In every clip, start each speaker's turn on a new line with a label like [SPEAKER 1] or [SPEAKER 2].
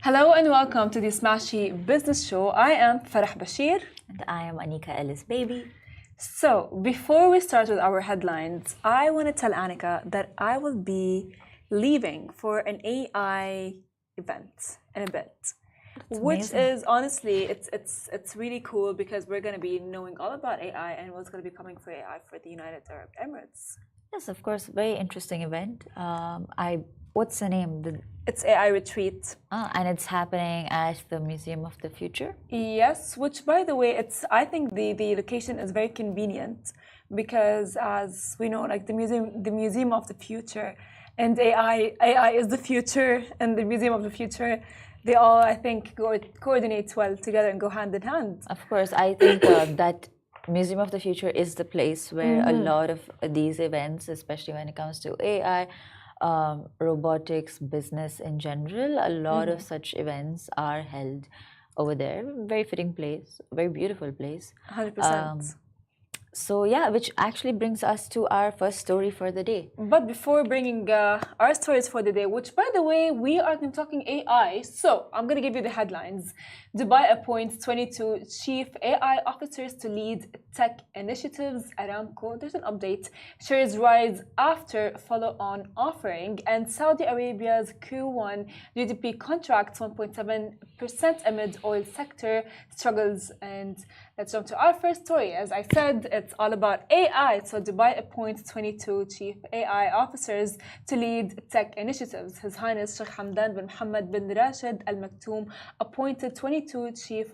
[SPEAKER 1] Hello and welcome to the Smashi Business Show. I am Farah Bashir.
[SPEAKER 2] And I am Anika Ellis Baby.
[SPEAKER 1] So, before we start with our headlines, I want to tell Anika that I will be leaving for an AI event in a bit. Which is honestly, it's really cool because we're going to be knowing all about AI and what's going to be coming for AI for the United Arab Emirates.
[SPEAKER 2] Yes, of course, very interesting event. What's the name?
[SPEAKER 1] It's AI Retreat.
[SPEAKER 2] And it's happening at the Museum of the Future?
[SPEAKER 1] Yes, which by the way, I think the location is very convenient because as we know, like the Museum of the Future and AI is the future and the Museum of the Future, they all, I think, coordinate well together and go hand in hand.
[SPEAKER 2] Of course, I think that Museum of the Future is the place where a lot of these events, especially when it comes to AI, robotics, business in general, a lot of such events are held over there. Very fitting place, very beautiful place.
[SPEAKER 1] 100%.
[SPEAKER 2] So yeah, which actually brings us to our first story for the day.
[SPEAKER 1] But before bringing our stories for the day, which by the way, we are going to be talking AI. So I'm going to give you the headlines. Dubai appoints 22 chief AI officers to lead tech initiatives. Aramco, there's an update. Shares rise after follow-on offering. And Saudi Arabia's Q1 GDP contracts 1.7% amid oil sector struggles. And let's jump to our first story. As I said, it's all about AI. So Dubai appoints 22 chief AI officers to lead tech initiatives. His Highness Sheikh Hamdan bin Mohammed bin Rashid Al Maktoum appointed 22 chief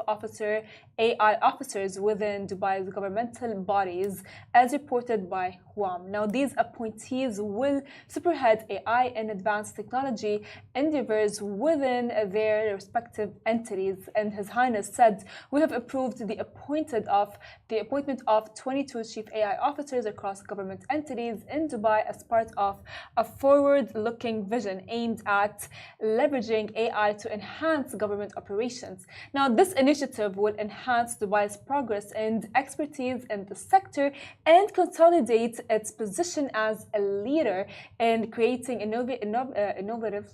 [SPEAKER 1] AI officers within Dubai's governmental bodies, as reported by WAM. Now, these appointees will spearhead AI and advanced technology endeavors within their respective entities. And His Highness said, "We have approved the appointment of 22 chief AI officers across government entities in Dubai as part of a forward-looking vision aimed at leveraging AI to enhance government operations." Now, this initiative will enhance Dubai's progress and expertise in the sector and consolidate its position as a leader in creating innovative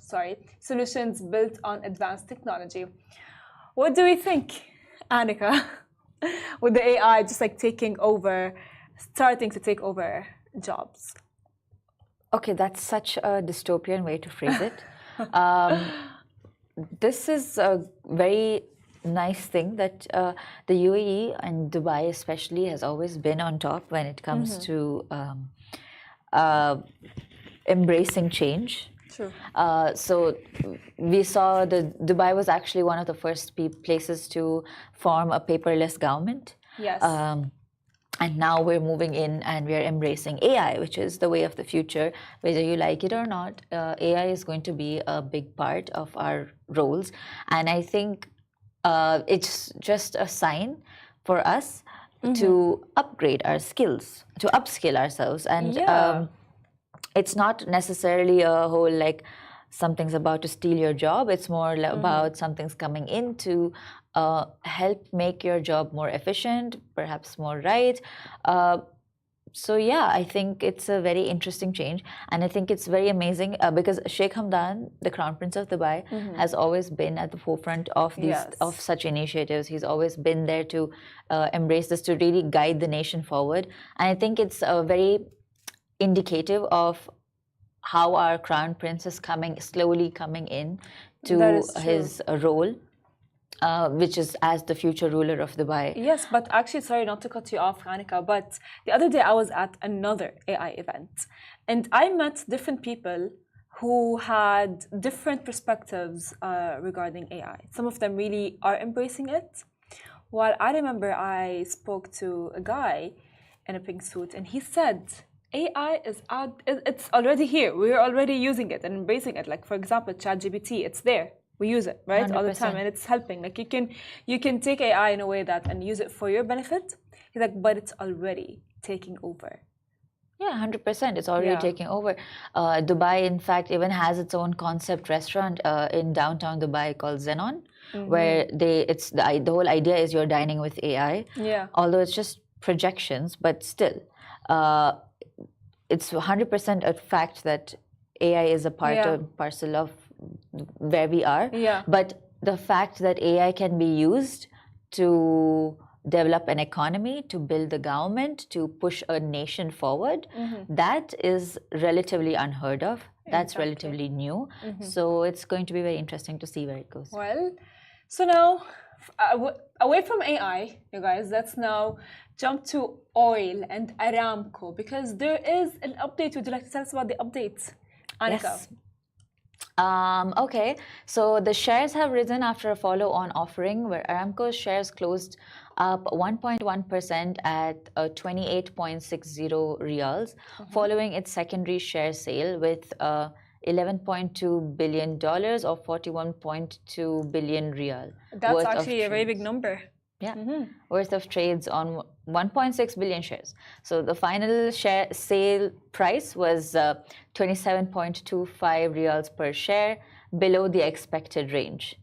[SPEAKER 1] solutions built on advanced technology. What do we think, Annika, with the AI just like starting to take over jobs?
[SPEAKER 2] Okay, that's such a dystopian way to phrase it. This is a very nice thing that the UAE and Dubai especially has always been on top when it comes to embracing change.
[SPEAKER 1] True.
[SPEAKER 2] So we saw that Dubai was actually one of the first places to form a paperless government.
[SPEAKER 1] Yes.
[SPEAKER 2] And now we're moving in and we're embracing AI, which is the way of the future. Whether you like it or not, AI is going to be a big part of our roles. And I think it's just a sign for us to upgrade our skills, to upskill ourselves. And it's not necessarily a whole like something's about to steal your job. It's more about something's coming in to help make your job more efficient, perhaps more right. So yeah, I think it's a very interesting change, and I think it's very amazing because Sheikh Hamdan, the Crown Prince of Dubai, has always been at the forefront of these of such initiatives. He's always been there to embrace this, to really guide the nation forward, and I think it's very indicative of how our Crown Prince is slowly coming in to his role. Which is as the future ruler of Dubai.
[SPEAKER 1] Yes, but actually, sorry not to cut you off, Hanika, but the other day I was at another AI event and I met different people who had different perspectives regarding AI. Some of them really are embracing it. While I remember I spoke to a guy in a pink suit and he said, AI is out, it's already here. We're already using it and embracing it. Like, for example, ChatGPT, it's there. We use it, right? 100%. All the time, and it's helping. Like you can take AI in a way that and use it for your benefit. He's like, but it's already taking over.
[SPEAKER 2] Yeah, 100%. It's already taking over. Dubai, in fact, even has its own concept restaurant in downtown Dubai called Zenon, where the whole idea is you're dining with AI.
[SPEAKER 1] Yeah.
[SPEAKER 2] Although it's just projections, but still, it's 100% a fact that AI is a part and parcel of where we are.
[SPEAKER 1] Yeah.
[SPEAKER 2] But the fact that AI can be used to develop an economy, to build the government, to push a nation forward, that is relatively unheard of. That's relatively new. So it's going to be very interesting to see where it goes.
[SPEAKER 1] Well, so now, away from AI, you guys, let's now jump to oil and Aramco, because there is an update. Would you like to tell us about the update, Annika?
[SPEAKER 2] Yes. Okay, so the shares have risen after a follow-on offering where Aramco's shares closed up 1.1% at 28.60 riyals, following its secondary share sale with $11.2 billion or 41.2 billion riyal.
[SPEAKER 1] That's actually a very big number.
[SPEAKER 2] Yeah, worth of trades on 1.6 billion shares. So the final share sale price was 27.25 riyals per share, below the expected range.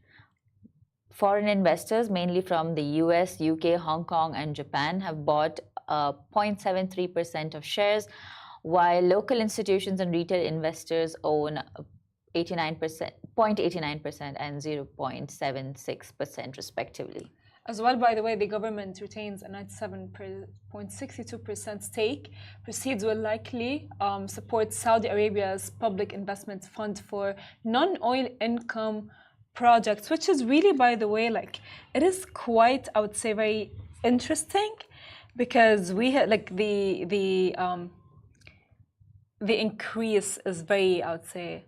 [SPEAKER 2] Foreign investors, mainly from the US, UK, Hong Kong, and Japan, have bought 0.73% of shares, while local institutions and retail investors own 0.89% and 0.76% respectively.
[SPEAKER 1] As well, by the way, the government retains a 97.62% stake. Proceeds will likely support Saudi Arabia's public investment fund for non-oil income projects, which is really, by the way, like, it is quite, I would say, very interesting, because we had like the increase is very, I would say,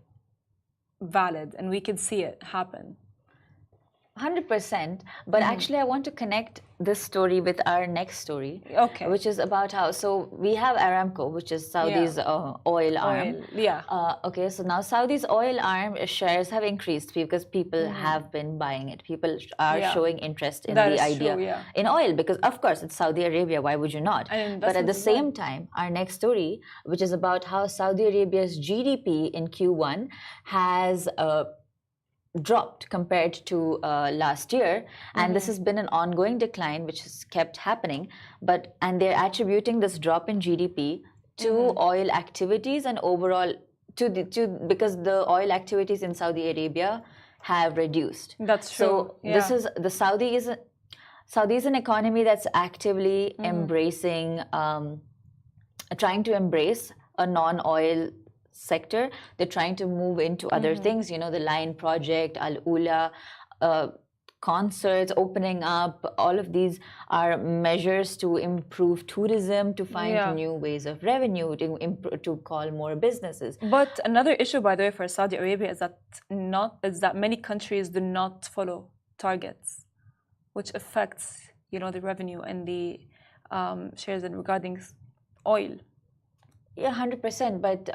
[SPEAKER 1] valid, and we can see it happen.
[SPEAKER 2] 100%, but actually I want to connect this story with our next story, which is about how, so we have Aramco, which is Saudi's oil arm. Okay, so now Saudi's oil arm shares have increased because people have been buying it. People are showing interest in the idea in oil, because of course it's Saudi Arabia, why would you not? But at the same time, our next story, which is about how Saudi Arabia's GDP in Q1 has dropped compared to last year, and this has been an ongoing decline which has kept happening, and they're attributing this drop in GDP to oil activities and overall because the oil activities in Saudi Arabia have reduced.
[SPEAKER 1] That's true.
[SPEAKER 2] So this is the Saudi is an economy that's actively embracing, trying to embrace a non-oil sector. They're trying to move into other things, you know, the Line Project, Al Ula, concerts opening up. All of these are measures to improve tourism, to find new ways of revenue, to call more businesses.
[SPEAKER 1] But another issue, by the way, for Saudi Arabia is that many countries do not follow targets, which affects, you know, the revenue and the shares and regarding oil.
[SPEAKER 2] Yeah, 100%. But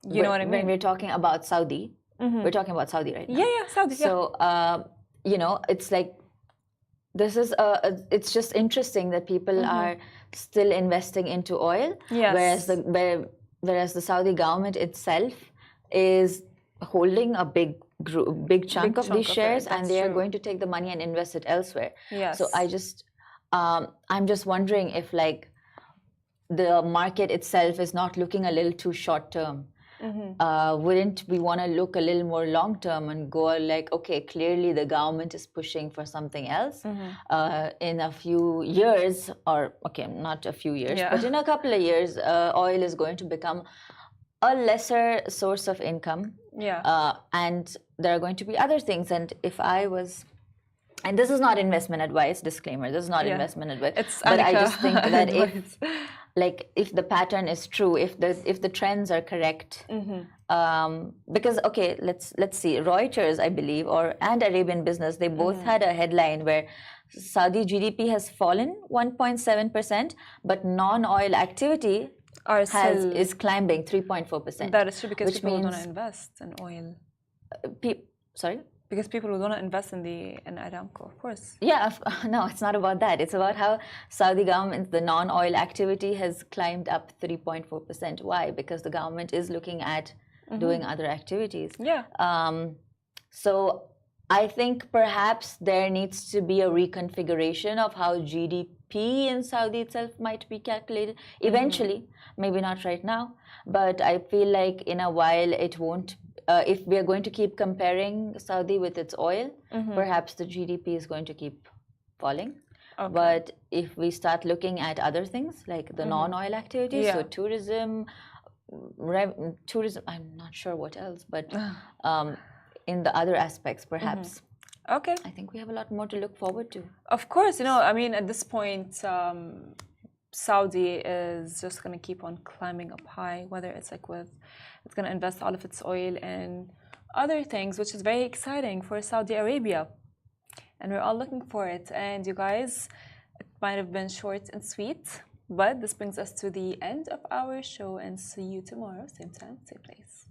[SPEAKER 1] you know what I mean?
[SPEAKER 2] When we're talking about Saudi, we're talking about Saudi right now.
[SPEAKER 1] Yeah, Saudi.
[SPEAKER 2] So, you know, it's like, this is it's just interesting that people are still investing into oil, whereas the Saudi government itself is holding a big chunk of these shares, and they are going to take the money and invest it elsewhere. So I'm just wondering if, like, the market itself is not looking a little too short term. Wouldn't we want to look a little more long term and go like, okay, clearly the government is pushing for something else. In a few years, or okay, not a few years, but in a couple of years, oil is going to become a lesser source of income. And there are going to be other things. And if I was, and this is not investment advice, disclaimer, this is not investment advice, but I just think that if the pattern is true, if the trends are correct, because okay, let's see, Reuters, I believe, and Arabian Business, they both had a headline where Saudi GDP has fallen 1.7%, but non-oil activity is climbing 3.4%.
[SPEAKER 1] That is true, because people don't want to invest in oil.
[SPEAKER 2] Sorry?
[SPEAKER 1] Because people would want to invest in Aramco, of course.
[SPEAKER 2] Yeah, no, it's not about that. It's about how Saudi government, the non-oil activity has climbed up 3.4%. Why? Because the government is looking at doing other activities. So I think perhaps there needs to be a reconfiguration of how GDP in Saudi itself might be calculated. Eventually, maybe not right now, but I feel like in a while it won't if we are going to keep comparing Saudi with its oil, perhaps the GDP is going to keep falling.
[SPEAKER 1] Okay.
[SPEAKER 2] But if we start looking at other things like the non-oil activities, so tourism, I'm not sure what else, but in the other aspects, perhaps.
[SPEAKER 1] Okay.
[SPEAKER 2] I think we have a lot more to look forward to.
[SPEAKER 1] Of course, you know, I mean, at this point, Saudi is just going to keep on climbing up high, whether it's like it's going to invest all of its oil in other things, which is very exciting for Saudi Arabia. And we're all looking for it. And you guys, it might have been short and sweet, but this brings us to the end of our show, and see you tomorrow, same time, same place.